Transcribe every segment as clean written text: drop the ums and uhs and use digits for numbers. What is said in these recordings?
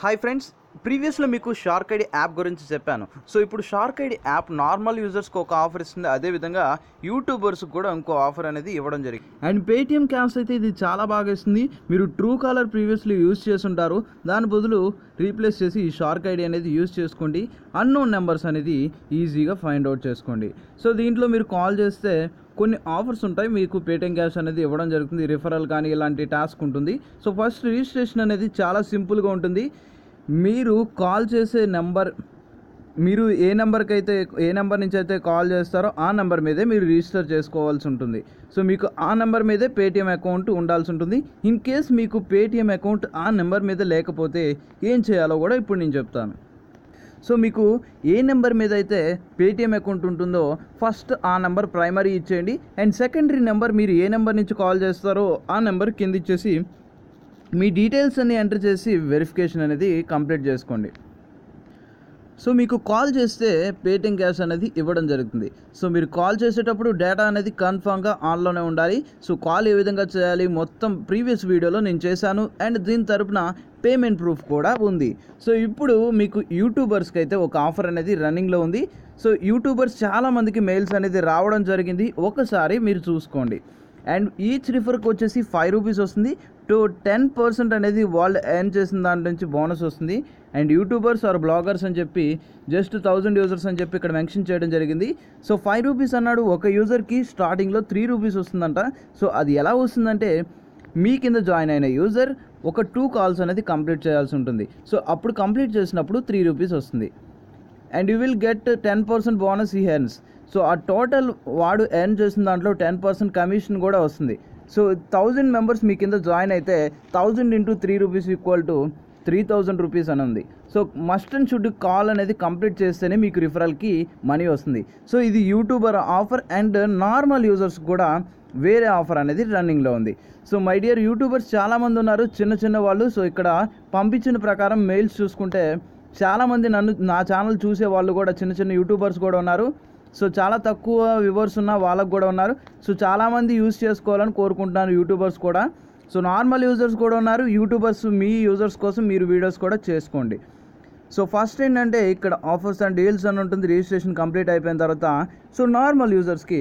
Hi friends, ప్రీవియస్లో మీకు shark ID app గురించి చెప్పాను. సో ఇప్పుడు షార్క్ ఐడి యాప్ నార్మల్ యూజర్స్కి ఒక ఆఫర్ ఇస్తుంది, అదేవిధంగా యూట్యూబర్స్కి కూడా ఇంకో ఆఫర్ అనేది ఇవ్వడం జరిగింది. అండ్ పేటిఎం క్యాష్ అయితే ఇది చాలా బాగా ఇస్తుంది. మీరు ట్రూ కాలర్ ప్రీవియస్లీ యూజ్ చేస్తుంటారు, దాని బదులు రీప్లేస్ చేసి ఈ షార్క్ ఐడి అనేది యూజ్ చేసుకోండి. అన్నోన్ నెంబర్స్ అనేది ఈజీగా ఫైండ్ అవుట్ చేసుకోండి. సో దీంట్లో మీరు కాల్ చేస్తే కొన్ని ఆఫర్స్ ఉంటాయి, మీకు పేటిఎం క్యాష్ అనేది ఇవ్వడం జరుగుతుంది, రిఫరల్ కానీ ఇలాంటి టాస్క్ ఉంటుంది. సో ఫస్ట్ రిజిస్ట్రేషన్ అనేది చాలా సింపుల్గా ఉంటుంది. మీరు కాల్ చేసే నెంబర్, మీరు ఏ నెంబర్ నుంచి అయితే కాల్ చేస్తారో ఆ నెంబర్ మీదే మీరు రిజిస్టర్ చేసుకోవాల్సి ఉంటుంది. సో మీకు ఆ నెంబర్ మీదే పేటిఎం అకౌంట్ ఉండాల్సి ఉంటుంది. ఇన్ కేస్ మీకు పేటిఎం అకౌంట్ ఆ నెంబర్ మీద లేకపోతే ఏం చేయాలో కూడా ఇప్పుడు నేను చెప్తాను. సో మీకు ఏ నెంబర్ మీద అయితే పేటిఎం అకౌంట్ ఉంటుందో ఫస్ట్ ఆ నెంబర్ ప్రైమరీ ఇచ్చేయండి. అండ్ సెకండరీ నెంబర్, మీరు ఏ నెంబర్ నుంచి కాల్ చేస్తారో ఆ నెంబర్ కింద ఇచ్చేసి మీ డీటెయిల్స్ అన్ని ఎంటర్ చేసి వెరిఫికేషన్ అనేది కంప్లీట్ చేసుకోండి. సో మీకు కాల్ చేస్తే పేటిఎం క్యాష్ అనేది ఇవ్వడం జరుగుతుంది. సో మీరు కాల్ చేసేటప్పుడు డేటా అనేది కన్ఫామ్గా ఆన్లోనే ఉండాలి. సో కాల్ ఏ విధంగా చేయాలి మొత్తం ప్రీవియస్ వీడియోలో నేను చేశాను. అండ్ దీని తరపున పేమెంట్ ప్రూఫ్ కూడా ఉంది. సో ఇప్పుడు మీకు యూట్యూబర్స్కి అయితే ఒక ఆఫర్ అనేది రన్నింగ్లో ఉంది. సో యూట్యూబర్స్ చాలామందికి మెయిల్స్ అనేది రావడం జరిగింది, ఒకసారి మీరు చూసుకోండి. అండ్ ఈచ్ రిఫర్కి వచ్చేసి 5 రూపీస్ వస్తుంది. 10% అనేది వాళ్ళు ఎర్న్ చేసిన దాని నుంచి బోనస్ వస్తుంది. అండ్ యూట్యూబర్స్ ఆర్ బ్లాగర్స్ అని చెప్పి జస్ట్ 1000 యూజర్స్ అని చెప్పి ఇక్కడ మెన్షన్ చేయడం జరిగింది. సో 5 రూపీస్ అన్నాడు, ఒక యూజర్కి స్టార్టింగ్లో 3 రూపీస్ వస్తుందంట. సో అది ఎలా వస్తుందంటే, మీ కింద జాయిన్ అయిన యూజర్ ఒక 2 కాల్స్ అనేది కంప్లీట్ చేయాల్సి ఉంటుంది. సో అప్పుడు కంప్లీట్ చేసినప్పుడు 3 రూపీస్ వస్తుంది. And you will get 10% bonus ఈ ఎర్న్స్. సో ఆ టోటల్ వాడు ఎర్న్ చేసిన దాంట్లో 10% కమిషన్ కూడా వస్తుంది. సో 1000 మెంబర్స్ మీ కింద జాయిన్ అయితే 1000 into 3 rupees equal to 3000 rupees అని ఉంది. So must and should call అనేది కంప్లీట్ చేస్తేనే మీకు రిఫరల్కి మనీ వస్తుంది. సో ఇది YouTuber offer. And normal users కూడా వేరే ఆఫర్ అనేది రన్నింగ్లో ఉంది. సో మై డియర్ యూట్యూబర్స్ చాలామంది ఉన్నారు, చిన్న వాళ్ళు. సో ఇక్కడ పంపించిన ప్రకారం మెయిల్స్ చూసుకుంటే చాలామంది నా ఛానల్ చూసే వాళ్ళు కూడా చిన్న యూట్యూబర్స్ కూడా ఉన్నారు. సో చాలా తక్కువ వ్యూవర్స్ ఉన్న వాళ్ళకు కూడా ఉన్నారు. సో చాలామంది యూజ్ చేసుకోవాలని కోరుకుంటున్నారు యూట్యూబర్స్ కూడా. సో నార్మల్ యూజర్స్ కూడా ఉన్నారు. యూట్యూబర్స్ మీ యూజర్స్ కోసం మీరు వీడియోస్ కూడా చేసుకోండి. సో ఫస్ట్ ఏంటంటే ఇక్కడ ఆఫర్స్ అండ్ డీల్స్ అని ఉంటుంది. రిజిస్ట్రేషన్ కంప్లీట్ అయిపోయిన తర్వాత సో నార్మల్ యూజర్స్కి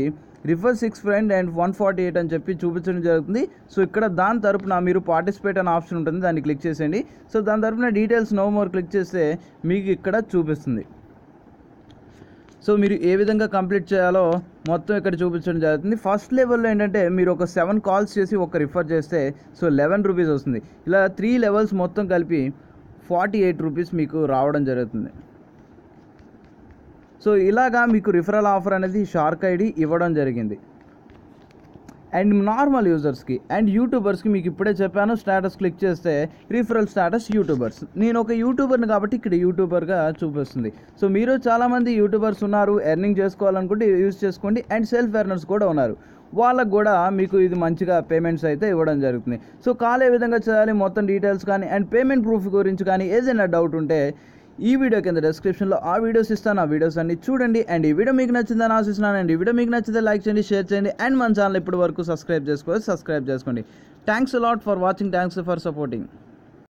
రిఫర్ 6 ఫ్రెండ్ అండ్ 148 అని చెప్పి చూపించడం జరుగుతుంది. సో ఇక్కడ దాని తరపున మీరు పార్టిసిపేట్ అనే ఆప్షన్ ఉంటుంది, దాన్ని క్లిక్ చేసేయండి. సో దాని తరపున డీటెయిల్స్ నో మోర్ క్లిక్ చేస్తే మీకు ఇక్కడ చూపిస్తుంది. సో మీరు ఏ విధంగా కంప్లీట్ చేయాలో మొత్తం ఇక్కడ చూపించడం జరుగుతుంది. ఫస్ట్ లెవెల్లో ఏంటంటే మీరు ఒక 7 కాల్స్ చేసి ఒక రిఫర్ చేస్తే సో 11 రూపీస్ వస్తుంది. ఇలా 3 లెవెల్స్ మొత్తం కలిపి 48 రూపీస్ మీకు రావడం జరుగుతుంది. సో ఇలాగా మీకు రిఫరల్ ఆఫర్ అనేది షార్క్ ఐడి ఇవ్వడం జరిగింది. అండ్ నార్మల్ యూజర్స్కి అండ్ యూట్యూబర్స్కి మీకు ఇప్పుడే చెప్పాను, స్టేటస్ క్లిక్ చేస్తే రిఫరల్ స్టేటస్ యూట్యూబర్స్. నేను ఒక యూట్యూబర్ని కాబట్టి ఇక్కడ యూట్యూబర్గా చూపిస్తుంది. సో మీరు చాలామంది యూట్యూబర్స్ ఉన్నారు, ఎర్నింగ్ చేసుకోవాలనుకుంటే యూజ్ చేసుకోండి. అండ్ సెల్ఫ్ ఎర్నర్స్ కూడా ఉన్నారు, వాళ్ళకు కూడా మీకు ఇది మంచిగా పేమెంట్స్ అయితే ఇవ్వడం జరుగుతుంది. సో కాల్ ఏ విధంగా చేయాలి మొత్తం డీటెయిల్స్ కానీ అండ్ పేమెంట్ ప్రూఫ్ గురించి కానీ ఏదైనా డౌట్ ఉంటే ఈ వీడియో కింద డిస్క్రిప్షన్లో ఆ వీడియోస్ ఇస్తాను, ఆ వీడియోస్ అన్ని చూడండి. అండ్ ఈ వీడియో మీకు నచ్చిందని ఆశిస్తున్నాను. అండ్ ఈ వీడియో మీకు నచ్చితే లైక్ చేయండి, షేర్ చేయండి. అండ్ మన ఛానల్ ఇప్పటి వరకు సబ్స్క్రైబ్ చేసుకోండి. Thanks a lot for watching, thanks for supporting.